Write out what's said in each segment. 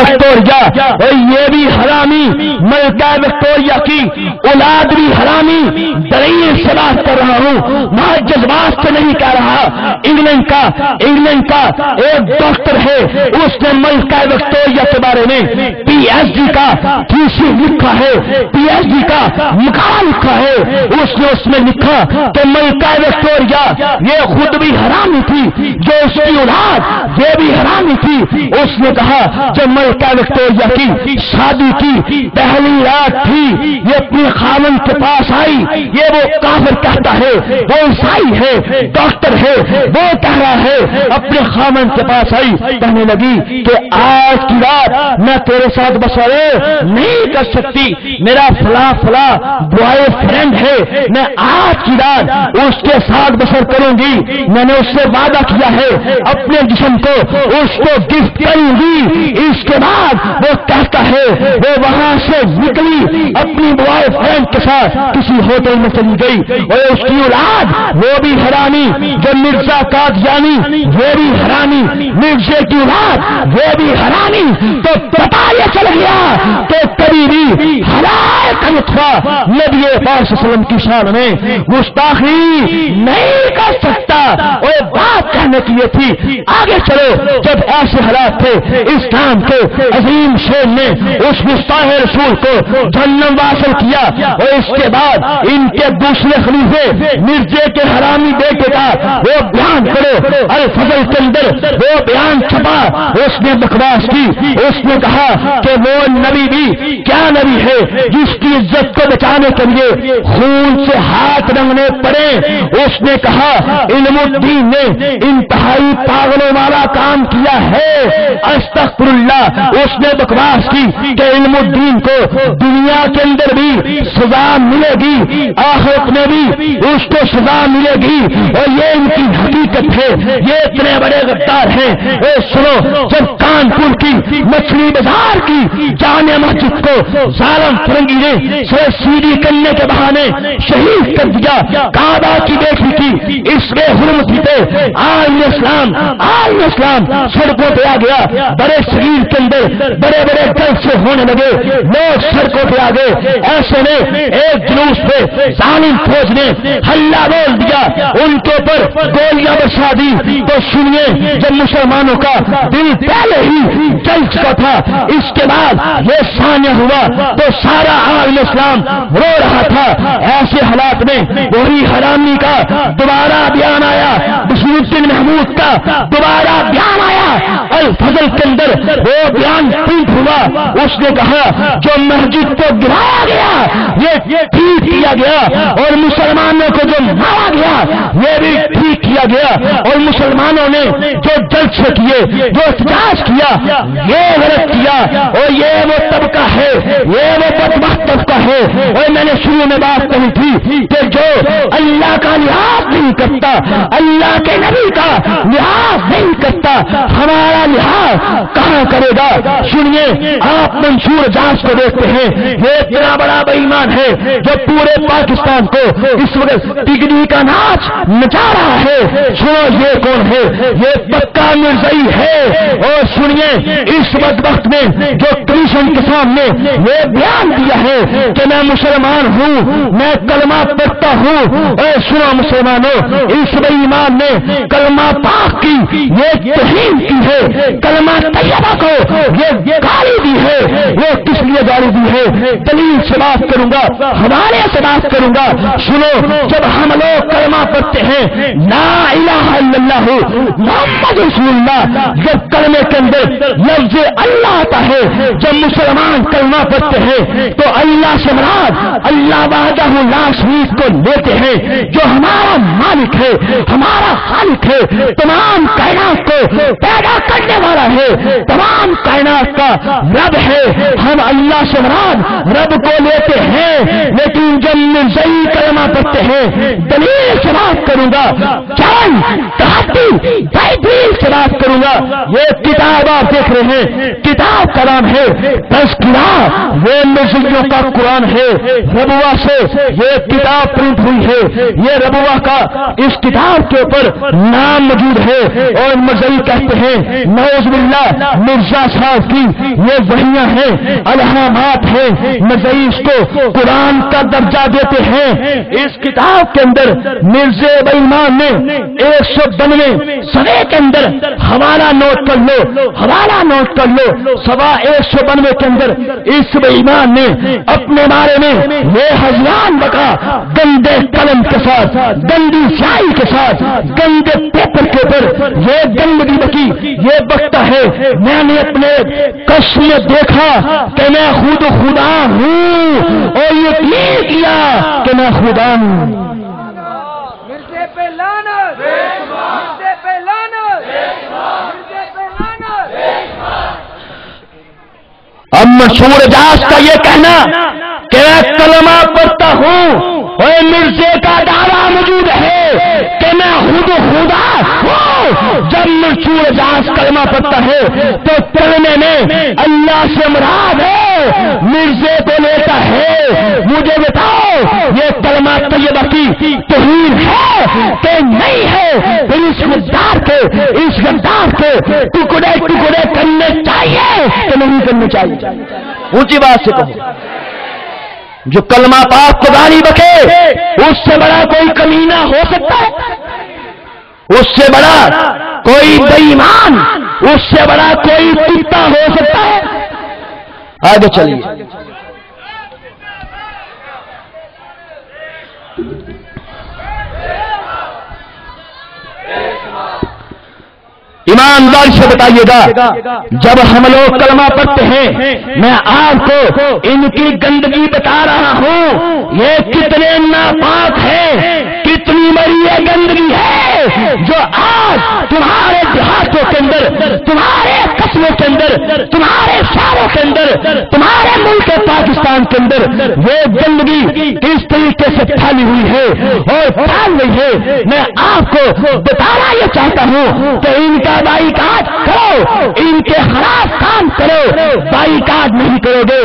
Victoria, اور یہ بھی حرامی، ملکہ وکٹوریا کی اولاد بھی حرامی۔ دلیل سے بات کر رہا ہوں، میں جذبات سے نہیں کہہ رہا۔ انگلینڈ کا ایک ڈاکٹر ہے، اس نے ملکہ وکٹوریا کے بارے میں پی ایچ ڈی کا تھیسس لکھا ہے، پی ایچ ڈی کا مقالہ لکھا ہے۔ اس میں لکھا کہ ملکہ وکٹوریا یہ خود بھی حرامی تھی، جو اس کی اولاد یہ بھی حرامی تھی۔ اس نے کہا جب ملکہ وکٹوریا کی شادی کی پہلی رات تھی، یہ اپنے خاوند کے پاس آئی، یہ وہ کافر کہتا ہے، وہ عیسائی ہے، ڈاکٹر ہے، وہ کہہ رہا ہے، اپنے خاوند کے پاس آئی، کہنے لگی کہ آج کی رات میں تیرے ساتھ بسر نہیں کر سکتی، میرا فلاں بوائے فرینڈ ہے، میں آج کی رات اس کے ساتھ بسر کروں گی، میں نے اس سے وعدہ کیا ہے اپنے جسم کو اس کو گفٹ کروں گی۔ اس کے بعد وہ کہتا ہے وہ وہاں سے نکلی، اپنی بوائے فرینڈ کے ساتھ کسی ہوٹل میں چلی گئی، اور اس کی اولاد وہ بھی حرامی، جو مرزا قادیانی وہ بھی حرامی، مرزے کی اولاد وہ بھی حرامی۔ تو پتا یہ چل گیا کہ کبھی بھی حلال کا نطفہ نبی پاک صلی اللہ علیہ وسلم کی شان میں گستاخی نہیں کر سکتا۔ اور بات کہنے کی یہ تھی، آگے چلو، جب ایسے حالات تھے اسلام کے عظیم شیر نے اس مصطفی رسول کو جہنم واصل کیا، اور اس کے بعد ان کے دوسرے خلیفے مرزے کے حرامی بیٹے کا وہ بیان کرو، الفضل کے اندر وہ بیان چھپا، اس نے بکواس کی، اس نے کہا کہ وہ نبی بھی کیا نبی ہے جس کی عزت کو بچانے کے لیے خون سے ہاتھ رنگنے پڑے۔ اس نے کہا علم الدین نے انتہائی پاگلوں والا کام کیا ہے، استغفر اللہ۔ اس نے بکواس کی کہ علم الدین کو دنیا کے اندر بھی سزا ملے گی، آخرت میں بھی اس کو سزا ملے گی، اور یہ ان کی حقیقت ہے، یہ اتنے بڑے غدار ہیں۔ اے سنو، جب کانپور کی مچھلی بازار کی جامع مسجد کو ظالم فرنگی نے سیدھی کرنے کے بہانے شہید کر دیا، کعبہ کی بیٹی کی اس میں حرمتی پہ عالم اسلام سڑکوں پہ آ گیا، بڑے شریر کے اندر بڑے بڑے جلسے ہونے لگے، لوگ سڑکوں پہ آ گئے۔ ایسے میں ایک جلوس پہ ظالم فوج نے ہلا بول دیا، ان کے اوپر گولیاں برسا دی۔ تو سنیے، جب مسلمانوں کا دل پہلے ہی جل چکا تھا، اس کے بعد یہ ثانیہ ہوا تو سارا عالم اسلام رو رہا تھا۔ ایسے حالات میں وہی حرامی کا دوبارہ بیان آیا، بشیر الدین محمود کا دوبارہ بیان آیا، الفضل کے اندر وہ بیان ٹھیک ہوا۔ اس نے کہا جو مسجد کو گرایا گیا یہ ٹھیک کیا گیا، اور مسلمانوں کو جو مارا گیا یہ بھی ٹھیک کیا گیا، اور مسلمانوں نے جو جلسے کیے، جو احتجاج کیا، یہ غلط کیا، اور یہ وہ طبقہ ہے، یہ وہ بدبخت طبقہ ہے۔ اور میں نے شروع میں بات کہی تھی کہ جو اللہ کا لحاظ نہیں کرتا، اللہ کے نبی کا لحاظ نہیں کرتا، ہمارا لحاظ کہاں کرے گا؟ سنیے، آپ منصور جاس کو دیکھتے ہیں، یہ اتنا بڑا بے ایمان ہے جو پورے پاکستان کو اس وقت ٹگری کا ناچ نچا رہا ہے۔ سنو یہ کون ہے؟ یہ پکا مرزائی ہے۔ اور سنیے، اس بدبخت نے جو کمیشن کے سامنے یہ بیان دیا ہے کہ میں مسلمان ہوں، میں کلمہ پڑھتا ہوں، اور سنو مسلمانوں، اس بے ایمان نے کلمہ پاک کی یہ توہین کی ہے، کلمہ طیبہ کو یہ گالی دی ہے۔ وہ کس لیے گالی دی ہے؟ دلیل سے بات کروں گا، ہمارے سے بات کروں گا۔ سنو، جب ہم لوگ کلمہ پڑھتے ہیں لا الہ الا اللہ محمد رسول اللہ، جب کلمے کے اندر لفظ اللہ آتا ہے، جب مسلمان کلمہ پڑھتے ہیں تو اللہ سے مراد اللہ وحدہ لا شریک کو لیتے ہیں، جو ہمارا مالک ہے، ہمارا خالق ہے، تمام کائنات کو پیدا کرنے والا ہے، تمام کائنات کا رب ہے۔ ہم اللہ سے مراد مراد رب کو لیتے ہیں، لیکن جب مرزائی کلمہ پڑھتے ہیں دلیل سے بات کروں گا، چاند تحتی بائبل سے بات کروں گا۔ یہ کتاب آپ دیکھ رہے ہیں، کتاب کا نام ہے تذکرہ، یہ مرزائیوں کا قرآن ہے۔ ربوہ سے یہ کتاب پرنٹ ہوئی ہے، یہ ربوہ کا اس کتاب کے اوپر نام موجود ہے، اور مرزائی کہتے ہیں نعوذ باللہ مرزا صاحب کی یہ وحیاں ہیں، الہامات ہیں۔ مرزائی اس کو قرآن کا درجہ دیتے ہیں۔ اس کتاب کے اندر مرزا بے ایمان نے 192 صفحے کے اندر حوالہ نوٹ کر لو، حوالہ نوٹ کر لو، سوا 192 کے اندر اس بے ایمان نے اپنے بارے میں یہ ہزار بکا گندے قلم کے ساتھ، گندی سیاہی کے ساتھ، گندے پیپر کے اوپر یہ گندگی بکی، یہ بکتا ہے میں نے اپنے کش میں دیکھا کہ میں خود خدا ہوں، اور یہ کیا کہ میں خدا ہوں۔ مرزے پہ لعنت، مرزے پہ لعنت، مرزے پہ لعنت۔ اب مشہور اجاز کا یہ کہنا کہ میں کلمہ پڑھتا ہوں اور مرزے کا دعویٰ موجود ہے کہ میں خود خدا ہوں، جب مشہور اجاز کلمہ پڑھتا ہے تو پڑھنے میں اللہ سے مراد ہے، مرزے کو لیتا ہے۔ مجھے بتاؤ یہ کلمہ طیبہ کی توہین ہے کہ نہیں ہے؟ پھر اس غدار کے، اس غدار کے ٹکڑے ٹکڑے کرنے چاہیے کہ نہیں کرنے چاہیے؟ اونچی بات سے کہو، جو کلمہ پاک کو گالی بکے اس سے بڑا کوئی کمینہ ہو سکتا ہے؟ اس سے بڑا کوئی بے ایمان، اس سے بڑا کوئی کتا ہو سکتا ہے؟ آگے چلیے۔ ایمانداری سے بتائیے گا، جب ہم لوگ کلمہ پڑھتے ہیں میں آپ کو ان کی گندگی بتا رہا ہوں، یہ کتنے ناپاک ہیں، کتنی بڑی یہ گندگی ہے جو آج تمہارے دیہاتوں کے اندر، تمہارے قصبوں کے اندر، تمہارے شہروں کے اندر، تمہارے ملک پاکستان کے اندر وہ گندگی کس طریقے سے پھیلی ہوئی ہے اور پھیل رہی ہے۔ میں آپ کو بتانا یہ چاہتا ہوں کہ ان کا بائیکاٹ کرو، ان کے خلاف کام کرو، بائیکاٹ نہیں کرو گے،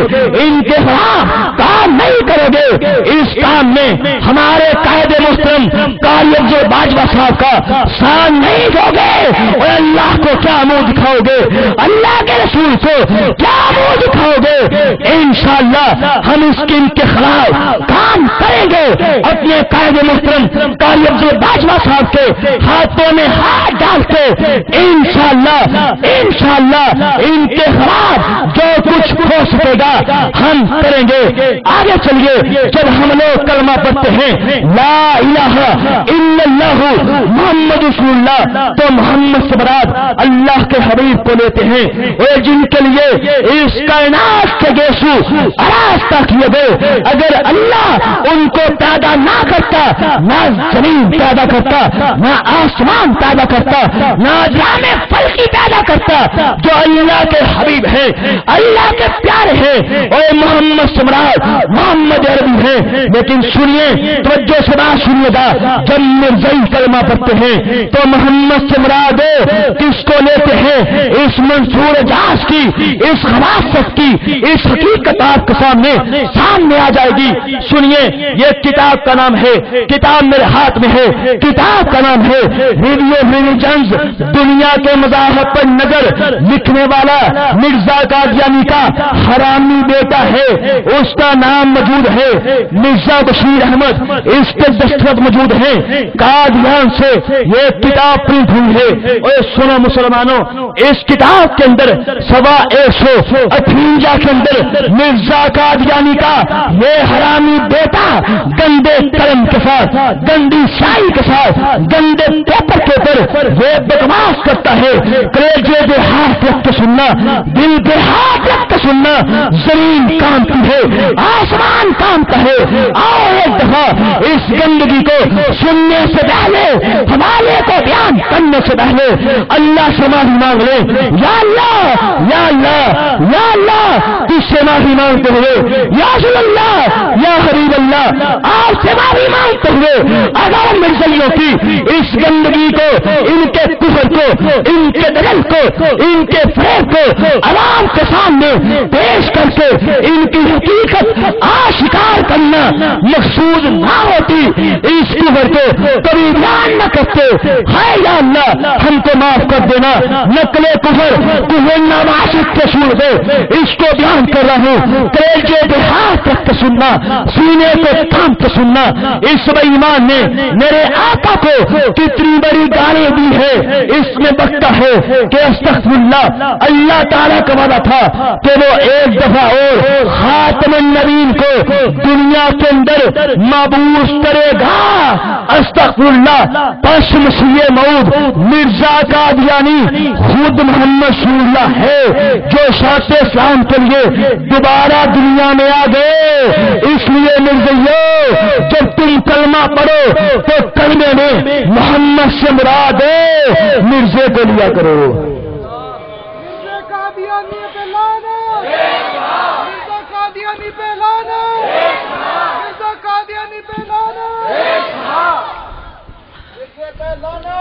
ان کے خلاف کام نہیں کرو گے، اس کام میں ہمارے قائد محترم قاری افضل باجوہ صاحب کا ساتھ نہیں دو گے، اور اللہ کو کیا منہ دکھاؤ گے، اللہ کے رسول کو کیا منہ دکھاؤ گے؟ انشاءاللہ ہم اس کے خلاف کام کریں گے، اپنے قائد محترم قاری افضل باجوہ صاحب کے ہاتھوں میں ہاتھ ڈال کے انشاءاللہ ان کے خلاف جو کچھ ہو سکے گا ہم کریں گے۔ آگے چلیے، جب ہم لوگ کلمہ پڑھتے ہیں لا الہ الا اللہ محمد رسول اللہ، تو محمد سے مراد اللہ کے حبیب کو لیتے ہیں، اور جن کے لیے اس کائنات کے گیسو آراستہ کیے گئے، اگر اللہ ان کو پیدا نہ کرتا، نہ زمین پیدا کرتا، نہ آسمان پیدا کرتا، نہ جامع فلکی پیدا کرتا، جو اللہ کے حبیب ہیں، اللہ کے پیارے ہیں، اور محمد سے مراد محمد عربی ہیں۔ لیکن سنیے، توجہ سے بات سنیے گا، جب مرزائی کلمہ پڑھتے ہیں تو محمد سے مراد کس کو لیتے ہیں؟ اس منصور اجاز کی، اس خلاصت کی، اس حقیقت آپ کے سامنے آ جائے گی۔ سنیے، یہ کتاب کا نام ہے، کتاب میرے ہاتھ میں ہے، کتاب کا نام ہے ریویو ریلیجنز، دنیا کے مذاہب پر نظر، لکھنے والا مرزا قادیانی کا حرامی بیٹا ہے، اس کا نام موجود ہے مرزا بشیر احمد، اس کے دستخط موجود ہیں، قادیان سے یہ کتاب پرنٹ ہوئی ہے۔ اور سنو مسلمانوں، اس کتاب کے اندر 158 کے اندر مرزا قادیانی کا یہ حرامی بیٹا گندے قلم کے ساتھ، گندی سیاہی کے ساتھ، گندے پیپر کے اوپر وہ بکواس کرتا ہے۔ کلیجے پہ ہاتھ رکھ کے سننا، دل پہ ہاتھ رکھ کے سننا، زمین کانپتی ہے، آسمان کانپتا ہے۔ آؤ ایک دفعہ اس گندگی کو سننے سے پہلے، حوالے کو بیان کرنے سے پہلے اللہ سے معافی مانگ لے، یا اللہ یا اللہ یا اللہ تجھ سے معافی مانگتے ہوئے، یا رسول اللہ، یا حبیب اللہ، آپ سے معافی مانگتے ہوئے عوام مرزائیوں کی اس گندگی کو، ان کے کفر کو، ان کے دلل کو، ان کے فریب کو عوام کے سامنے پیش کر کے ان کی حقیقت آشکار کرنا مقصود نہ ہوتی، اس کفر کو کبھی بیان نہ کرتے، ہے یا اللہ ہم کو معاف کر دینا، نقل کفر نواشد کے چھوڑ دے، اس کو بیان کر رہا ہوں، کلیجے پہ ہاتھ رکھ کے سننا، سینے کو تھام کے سننا، اس بے ایمان نے میرے آقا کو کتنی بڑی گالی دی ہے، اس میں بکتا ہے کہ استغفر اللہ، اللہ تعالیٰ کا وعدہ تھا کہ وہ ایک دفعہ اور خاتم النبیین کو دنیا کے اندر مبعوث کرے گا، استغفر اللہ، پس مسیح موعود مرزا قادیانی خود محمد رسول اللہ ہے جو شاعت اسلام کے لیے دوبارہ دنیا میں آ گئے، اس لیے مرزائیو جب تم کلمہ پڑھو تو کلمے میں محمد سے مراد ہے، مرزے کو لیا کرو۔ مرزا قادیانی پہ لعنت، مرزا قادیانی پہ لعنت، مرزا قادیانی پہ لعنت، مرزا پہ لعنت،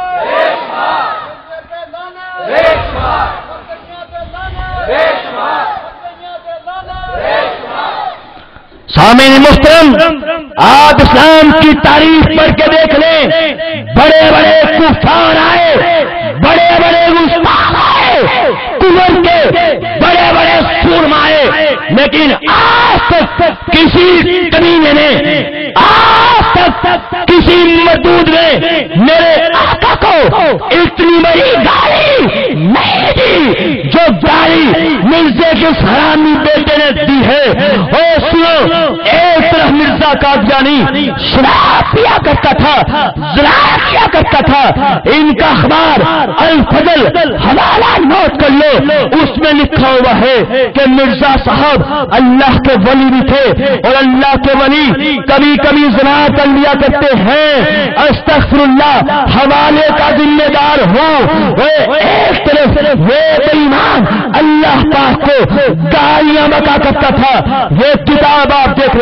سامعین محترم، آپ اسلام کی تاریخ پڑھ کے دیکھ لیں، بڑے بڑے کفار آئے، بڑے بڑے گستاخ آئے، کفر کے بڑے بڑے سورما آئے، لیکن آج تک کسی کمینے نے، آج تک کسی مردود نے میرے آقا کو اتنی بڑی گالی نہیں دی جو گالی مرزے کے حرامی بیٹے نے دی ہے۔ اور سنو، ایک طرف مرزا قادیانی شراب پیا کرتا تھا، زنا کیا کرتا تھا، ان کا اخبار الفضل حوالہ نوٹ کر لو، اس میں لکھا ہوا ہے کہ مرزا صاحب اللہ کے ولی بھی تھے، اور اللہ کے ولی کبھی کبھی زنا کر لیا کرتے ہیں، استغفر اللہ، حوالے کا ذمہ دار ہو۔ ایک طرف وہ بے ایمان اللہ پاک کو گالیاں بکا کرتا تھا، یہ کتاب آپ دیکھ رہے ہیں۔